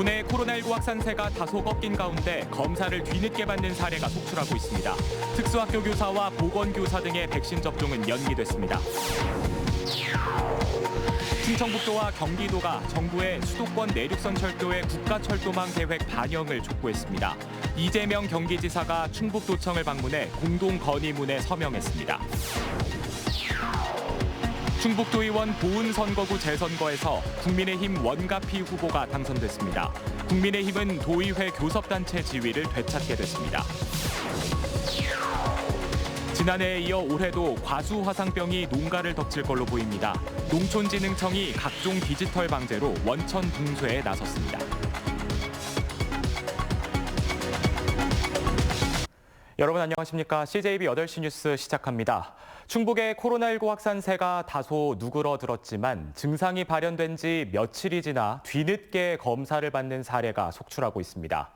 도내 코로나19 확산세가 다소 꺾인 가운데 검사를 뒤늦게 받는 사례가 속출하고 있습니다. 특수학교 교사와 보건교사 등의 백신 접종은 연기됐습니다. 충청북도와 경기도가 정부의 수도권 내륙선 철도의 국가철도망 계획 반영을 촉구했습니다. 이재명 경기지사가 충북도청을 방문해 공동 건의문에 서명했습니다. 충북도의원 보은선거구 재선거에서 국민의힘 원가피 후보가 당선됐습니다. 국민의힘은 도의회 교섭단체 지위를 되찾게 됐습니다. 지난해에 이어 올해도 과수화상병이 농가를 덮칠 걸로 보입니다. 농촌진흥청이 각종 디지털 방제로 원천 붕괴에 나섰습니다. 여러분 안녕하십니까? CJB 8시 뉴스 시작합니다. 충북의 코로나19 확산세가 다소 누그러들었지만 증상이 발현된 지 며칠이 지나 뒤늦게 검사를 받는 사례가 속출하고 있습니다.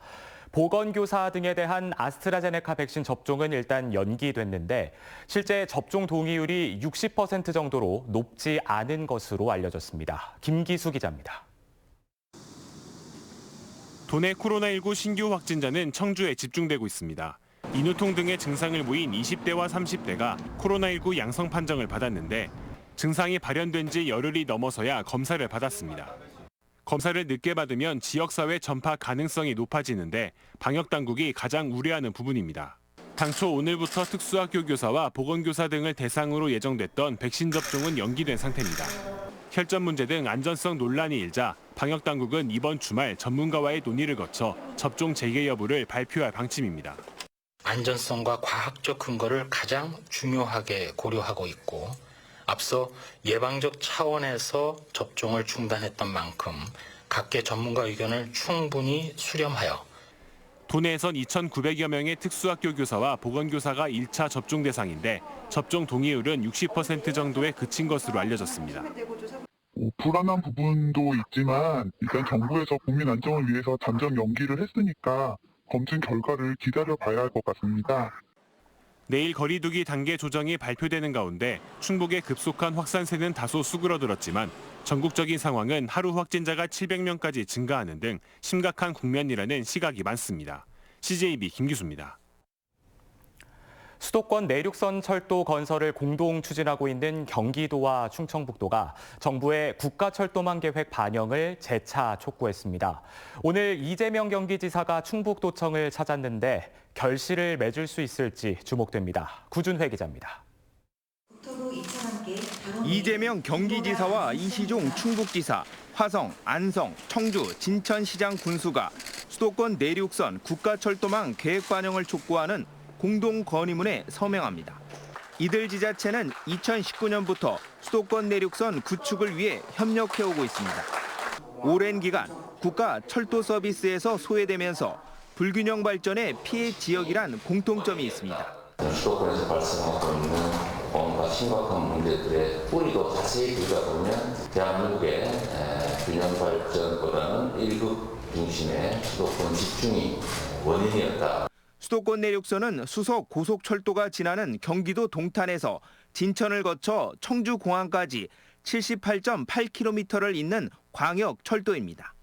보건교사 등에 대한 아스트라제네카 백신 접종은 일단 연기됐는데 실제 접종 동의율이 60% 정도로 높지 않은 것으로 알려졌습니다. 김기수 기자입니다. 도내 코로나19 신규 확진자는 청주에 집중되고 있습니다. 인후통 등의 증상을 보인 20대와 30대가 코로나19 양성 판정을 받았는데 증상이 발현된 지 열흘이 넘어서야 검사를 받았습니다. 검사를 늦게 받으면 지역사회 전파 가능성이 높아지는데 방역당국이 가장 우려하는 부분입니다. 당초 오늘부터 특수학교 교사와 보건교사 등을 대상으로 예정됐던 백신 접종은 연기된 상태입니다. 혈전 문제 등 안전성 논란이 일자 방역당국은 이번 주말 전문가와의 논의를 거쳐 접종 재개 여부를 발표할 방침입니다. 안전성과 과학적 근거를 가장 중요하게 고려하고 있고 앞서 예방적 차원에서 접종을 중단했던 만큼 각계 전문가 의견을 충분히 수렴하여 도내에선 2,900여 명의 특수학교 교사와 보건교사가 1차 접종 대상인데 접종 동의율은 60% 정도에 그친 것으로 알려졌습니다. 불안한 부분도 있지만 일단 정부에서 국민 안정을 위해서 잠정 연기를 했으니까 검증 결과를 기다려봐야 할 것 같습니다. 내일 거리두기 단계 조정이 발표되는 가운데 충북의 급속한 확산세는 다소 수그러들었지만 전국적인 상황은 하루 확진자가 700명까지 증가하는 등 심각한 국면이라는 시각이 많습니다. CJB 김기수입니다. 수도권 내륙선 철도 건설을 공동 추진하고 있는 경기도와 충청북도가 정부의 국가철도망 계획 반영을 재차 촉구했습니다. 오늘 이재명 경기지사가 충북도청을 찾았는데 결실을 맺을 수 있을지 주목됩니다. 구준회 기자입니다. 이재명 경기지사와 이시종 충북지사, 화성, 안성, 청주, 진천시장 군수가 수도권 내륙선 국가철도망 계획 반영을 촉구하는 공동 건의문에 서명합니다. 이들 지자체는 2019년부터 수도권 내륙선 구축을 위해 협력해오고 있습니다. 오랜 기간 국가 철도 서비스에서 소외되면서 불균형 발전의 피해 지역이란 공통점이 있습니다. 수도권에서 발생하고 있는 뭔가 심각한 문제들의 뿌리도 자세히 들여다보면 대한민국의 균형 발전보다는 일극 중심의 수도권 집중이 원인이었다. 수도권 내륙선은 수석 고속철도가 지나는 경기도 동탄에서 진천을 거쳐 청주공항까지 78.8km를 잇는 광역 철도입니다.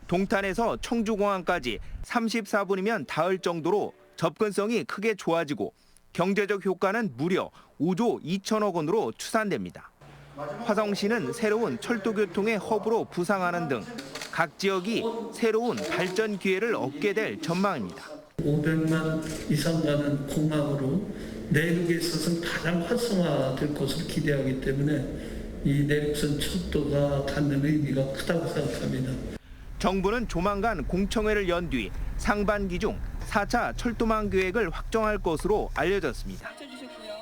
동탄에서 청주공항까지 34분이면 닿을 정도로 접근성이 크게 좋아지고 경제적 효과는 무려 5조 2천억 원으로 추산됩니다. 화성시는 새로운 철도교통의 허브로 부상하는 등 각 지역이 새로운 발전 기회를 얻게 될 전망입니다. 500만 이상 가는 공항으로 내륙에 있어서는 가장 활성화될 것으로 기대하기 때문에 이 내륙선 철도가 갖는 의미가 크다고 생각합니다. 정부는 조만간 공청회를 연 뒤 상반기 중 4차 철도망 계획을 확정할 것으로 알려졌습니다.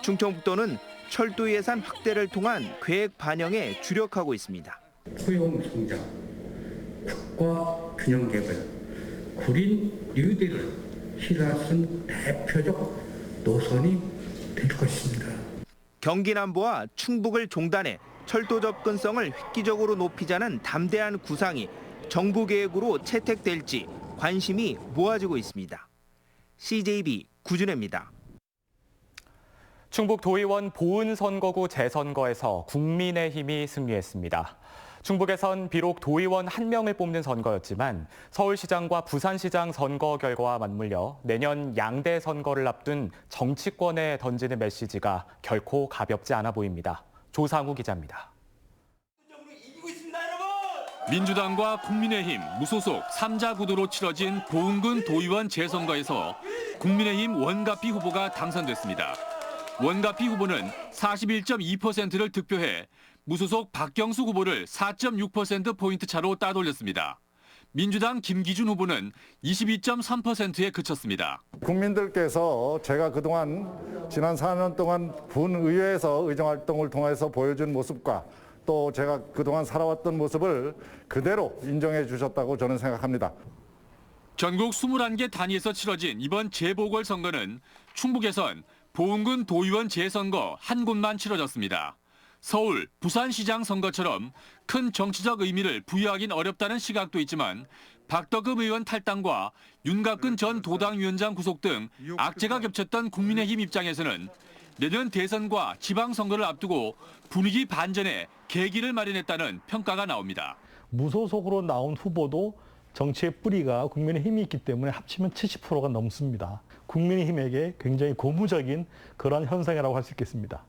충청북도는 철도 예산 확대를 통한 계획 반영에 주력하고 있습니다. 고용 성장, 국가 균형 개발, 구린 뉴딜을 실현한 대표적 노선이 될 것입니다. 경기 남부와 충북을 종단해 철도 접근성을 획기적으로 높이자는 담대한 구상이 정부 계획으로 채택될지 관심이 모아지고 있습니다. CJB 구준혜입니다. 충북 도의원 보은선거구 재선거에서 국민의힘이 승리했습니다. 충북에선 비록 도의원 1명을 뽑는 선거였지만 서울시장과 부산시장 선거 결과와 맞물려 내년 양대 선거를 앞둔 정치권에 던지는 메시지가 결코 가볍지 않아 보입니다. 조상우 기자입니다. 민주당과 국민의힘, 무소속 3자 구도로 치러진 보은군 도의원 재선거에서 국민의힘 원가피 후보가 당선됐습니다. 원가피 후보는 41.2%를 득표해 무소속 박경수 후보를 4.6%포인트 차로 따돌렸습니다. 민주당 김기준 후보는 22.3%에 그쳤습니다. 국민들께서 제가 그동안 지난 4년 동안 군의회에서 의정활동을 통해서 보여준 모습과 또 제가 그동안 살아왔던 모습을 그대로 인정해 주셨다고 저는 생각합니다. 전국 21개 단위에서 치러진 이번 재보궐선거는 충북에선 보은군 도의원 재선거 한 곳만 치러졌습니다. 서울, 부산시장 선거처럼 큰 정치적 의미를 부여하긴 어렵다는 시각도 있지만 박덕흠 의원 탈당과 윤갑근 전 도당위원장 구속 등 악재가 겹쳤던 국민의힘 입장에서는 내년 대선과 지방선거를 앞두고 분위기 반전에 계기를 마련했다는 평가가 나옵니다. 무소속으로 나온 후보도 정치의 뿌리가 국민의힘이 있기 때문에 합치면 70%가 넘습니다. 국민의힘에게 굉장히 고무적인 그런 현상이라고 할 수 있겠습니다.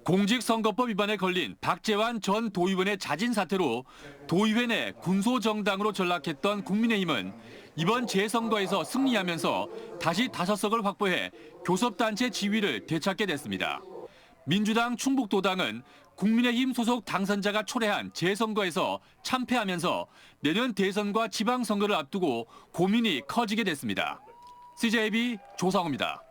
공직선거법 위반에 걸린 박재환 전 도의원의 자진 사퇴로 도의회 내 군소정당으로 전락했던 국민의힘은 이번 재선거에서 승리하면서 다시 5석을 확보해 교섭단체 지위를 되찾게 됐습니다. 민주당 충북도당은 국민의힘 소속 당선자가 초래한 재선거에서 참패하면서 내년 대선과 지방선거를 앞두고 고민이 커지게 됐습니다. CJB 조상우입니다.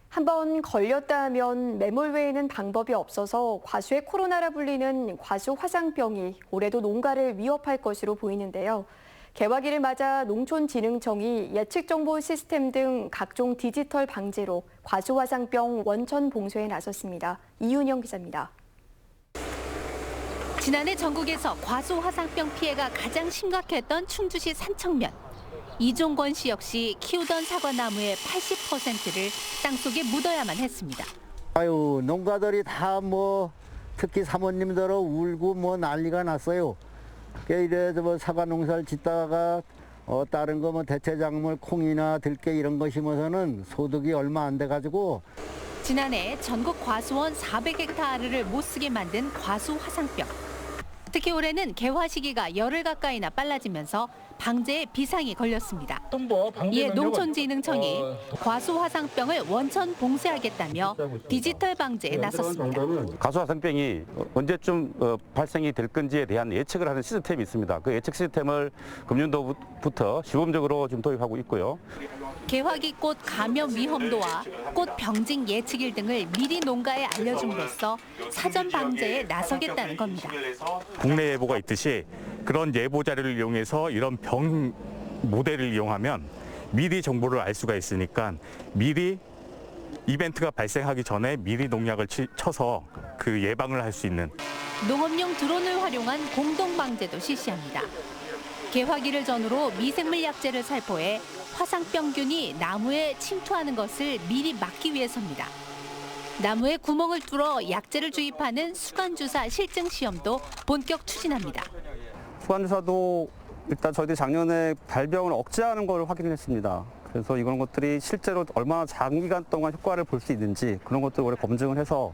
한번 걸렸다 하면 매몰 외에는 방법이 없어서 과수의 코로나라 불리는 과수 화상병이 올해도 농가를 위협할 것으로 보이는데요. 개화기를 맞아 농촌진흥청이 예측정보 시스템 등 각종 디지털 방제로 과수 화상병 원천 봉쇄에 나섰습니다. 이윤영 기자입니다. 지난해 전국에서 과수 화상병 피해가 가장 심각했던 충주시 산청면. 이종권 씨 역시 키우던 사과나무의 80%를 땅속에 묻어야만 했습니다. 아유, 농가들이 다 특히 사모님들은 울고 난리가 났어요. 이래서 사과 농사를 짓다가 다른 거 대체작물 콩이나 들깨 이런 거 심어서는 소득이 얼마 안 돼가지고. 지난해 전국 과수원 400헥타르를 못 쓰게 만든 과수 화상병. 특히 올해는 개화 시기가 열흘 가까이나 빨라지면서 방제에 비상이 걸렸습니다. 이에 농촌진흥청이 과수 화상병을 원천 봉쇄하겠다며 디지털 방제에 나섰습니다. 과수 화상병이 언제쯤 발생이 될 건지에 대한 예측을 하는 시스템이 있습니다. 그 예측 시스템을 금년도부터 시범적으로 좀 도입하고 있고요. 개화기꽃 감염 위험도와 꽃 병증 예측일 등을 미리 농가에 알려줌으로써 사전 방제에 나서겠다는 겁니다. 국내 예보가 있듯이 그런 예보 자료를 이용해서 이런 병 모델을 이용하면 미리 정보를 알 수가 있으니까 미리 이벤트가 발생하기 전에 미리 농약을 쳐서 그 예방을 할 수 있는. 농업용 드론을 활용한 공동 방제도 실시합니다. 개화기를 전후로 미생물 약제를 살포해 화상병균이 나무에 침투하는 것을 미리 막기 위해서입니다. 나무에 구멍을 뚫어 약제를 주입하는 수간주사 실증 시험도 본격 추진합니다. 수간주사도 일단 저희들이 작년에 발병을 억제하는 걸 확인했습니다. 그래서 이런 것들이 실제로 얼마나 장기간 동안 효과를 볼 수 있는지 그런 것들 올해 검증을 해서.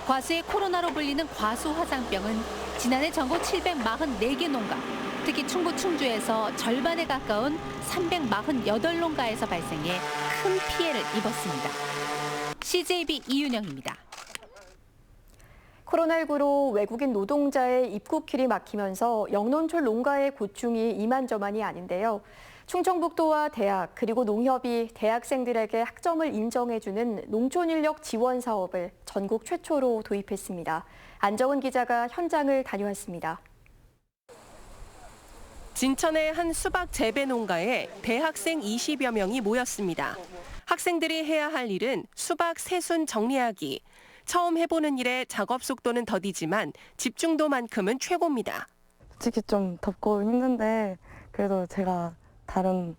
과수의 코로나로 불리는 과수 화상병은 지난해 전국 744개 농가, 특히 충북 충주에서 절반에 가까운 348농가에서 발생해 큰 피해를 입었습니다. CJB 이윤영입니다. 코로나19로 외국인 노동자의 입국길이 막히면서 영농촌 농가의 고충이 이만저만이 아닌데요. 충청북도와 대학 그리고 농협이 대학생들에게 학점을 인정해주는 농촌인력 지원 사업을 전국 최초로 도입했습니다. 안정은 기자가 현장을 다녀왔습니다. 진천의 한 수박 재배 농가에 대학생 20여 명이 모였습니다. 학생들이 해야 할 일은 수박 새순 정리하기. 처음 해보는 일에 작업 속도는 더디지만 집중도만큼은 최고입니다. 솔직히 좀 덥고 힘든데 그래도 제가 다른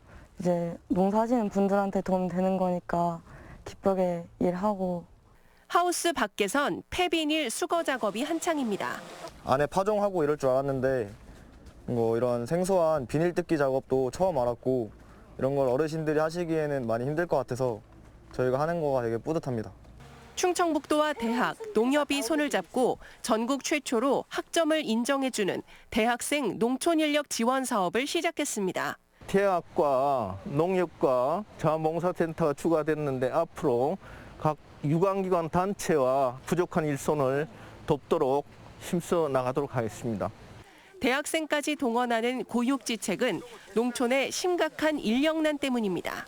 농사지는 분들한테 도움 되는 거니까 기쁘게 일하고. 하우스 밖에선 폐비닐 수거 작업이 한창입니다. 안에 파종하고 이럴 줄 알았는데 뭐 이런 생소한 비닐 뜯기 작업도 처음 알았고 이런 걸 어르신들이 하시기에는 많이 힘들 것 같아서 저희가 하는 거가 되게 뿌듯합니다. 충청북도와 대학, 농협이 손을 잡고 전국 최초로 학점을 인정해주는 대학생 농촌인력 지원 사업을 시작했습니다. 대학과 농협과 자원봉사센터가 추가됐는데 앞으로 각 유관기관 단체와 부족한 일손을 돕도록 힘써 나가도록 하겠습니다. 대학생까지 동원하는 고육지책은 농촌의 심각한 인력난 때문입니다.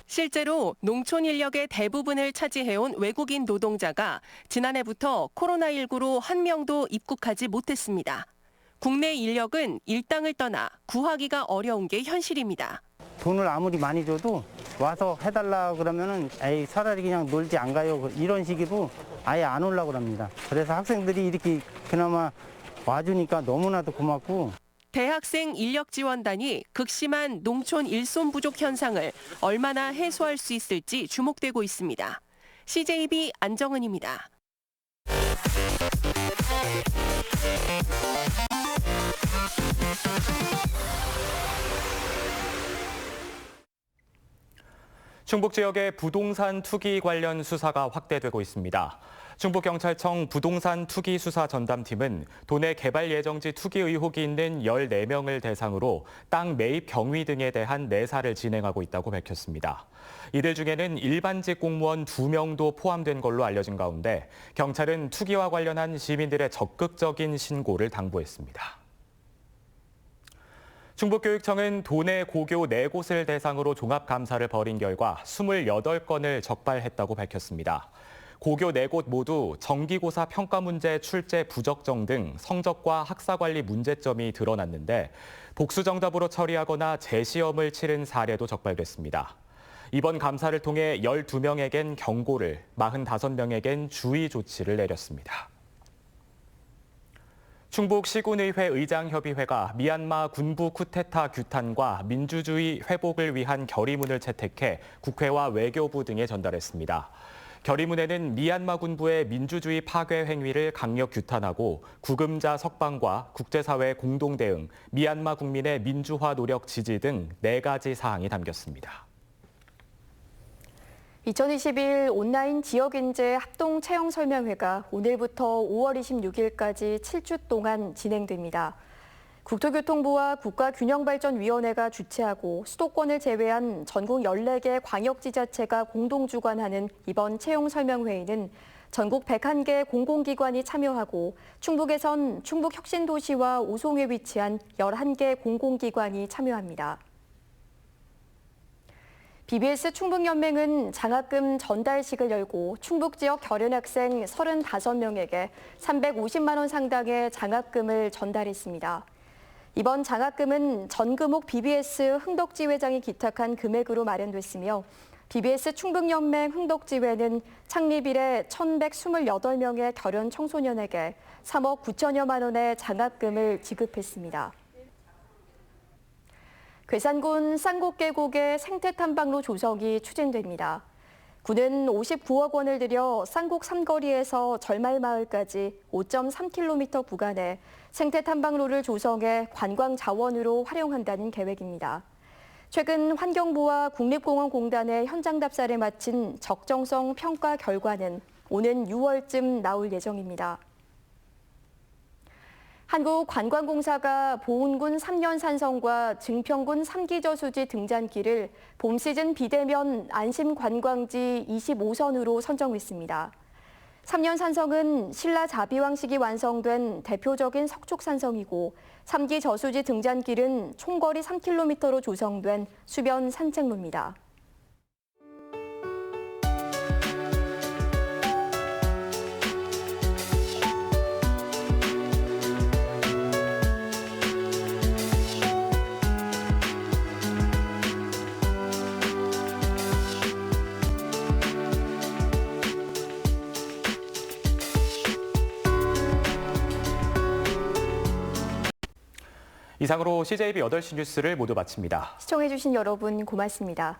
실제로 농촌 인력의 대부분을 차지해온 외국인 노동자가 지난해부터 코로나19로 한 명도 입국하지 못했습니다. 국내 인력은 일당을 떠나 구하기가 어려운 게 현실입니다. 돈을 아무리 많이 줘도 와서 해달라 그러면은 에이 차라리 그냥 놀지 안 가요 이런 식으로 아예 안 오려고 합니다. 그래서 학생들이 이렇게 그나마 와주니까 너무나도 고맙고. 대학생 인력지원단이 극심한 농촌 일손 부족 현상을 얼마나 해소할 수 있을지 주목되고 있습니다. CJB 안정은입니다. 충북 지역의 부동산 투기 관련 수사가 확대되고 있습니다. 충북경찰청 부동산 투기 수사 전담팀은 도내 개발 예정지 투기 의혹이 있는 14명을 대상으로 땅 매입 경위 등에 대한 내사를 진행하고 있다고 밝혔습니다. 이들 중에는 일반직 공무원 2명도 포함된 걸로 알려진 가운데 경찰은 투기와 관련한 시민들의 적극적인 신고를 당부했습니다. 충북교육청은 도내 고교 4곳을 대상으로 종합감사를 벌인 결과 28건을 적발했다고 밝혔습니다. 고교 4곳 모두 정기고사 평가 문제 출제 부적정 등 성적과 학사관리 문제점이 드러났는데 복수 정답으로 처리하거나 재시험을 치른 사례도 적발됐습니다. 이번 감사를 통해 12명에겐 경고를, 45명에겐 주의 조치를 내렸습니다. 충북 시군의회 의장협의회가 미얀마 군부 쿠데타 규탄과 민주주의 회복을 위한 결의문을 채택해 국회와 외교부 등에 전달했습니다. 결의문에는 미얀마 군부의 민주주의 파괴 행위를 강력 규탄하고 구금자 석방과 국제사회 공동 대응, 미얀마 국민의 민주화 노력 지지 등 4가지 사항이 담겼습니다. 2021 온라인 지역인재 합동 채용 설명회가 오늘부터 5월 26일까지 7주 동안 진행됩니다. 국토교통부와 국가균형발전위원회가 주최하고 수도권을 제외한 전국 14개 광역지자체가 공동 주관하는 이번 채용 설명회에는 전국 101개 공공기관이 참여하고 충북에선 충북혁신도시와 오송에 위치한 11개 공공기관이 참여합니다. BBS 충북연맹은 장학금 전달식을 열고 충북 지역 결연 학생 35명에게 350만 원 상당의 장학금을 전달했습니다. 이번 장학금은 전금옥 BBS 흥덕지 회장이 기탁한 금액으로 마련됐으며 BBS 충북연맹 흥덕지회는 창립 이래 1,128명의 결연 청소년에게 3억 9천여만 원의 장학금을 지급했습니다. 괴산군 쌍곡계곡의 생태탐방로 조성이 추진됩니다. 군은 59억 원을 들여 쌍곡 삼거리에서 절말마을까지 5.3km 구간에 생태탐방로를 조성해 관광 자원으로 활용한다는 계획입니다. 최근 환경부와 국립공원공단의 현장 답사를 마친 적정성 평가 결과는 오는 6월쯤 나올 예정입니다. 한국관광공사가 보은군 3년 산성과 증평군 3기 저수지 등잔길을 봄 시즌 비대면 안심관광지 25선으로 선정했습니다. 3년 산성은 신라 자비왕식이 완성된 대표적인 석축산성이고 3기 저수지 등잔길은 총거리 3km로 조성된 수변 산책로입니다. 이상으로 CJB 8시 뉴스를 모두 마칩니다. 시청해주신 여러분 고맙습니다.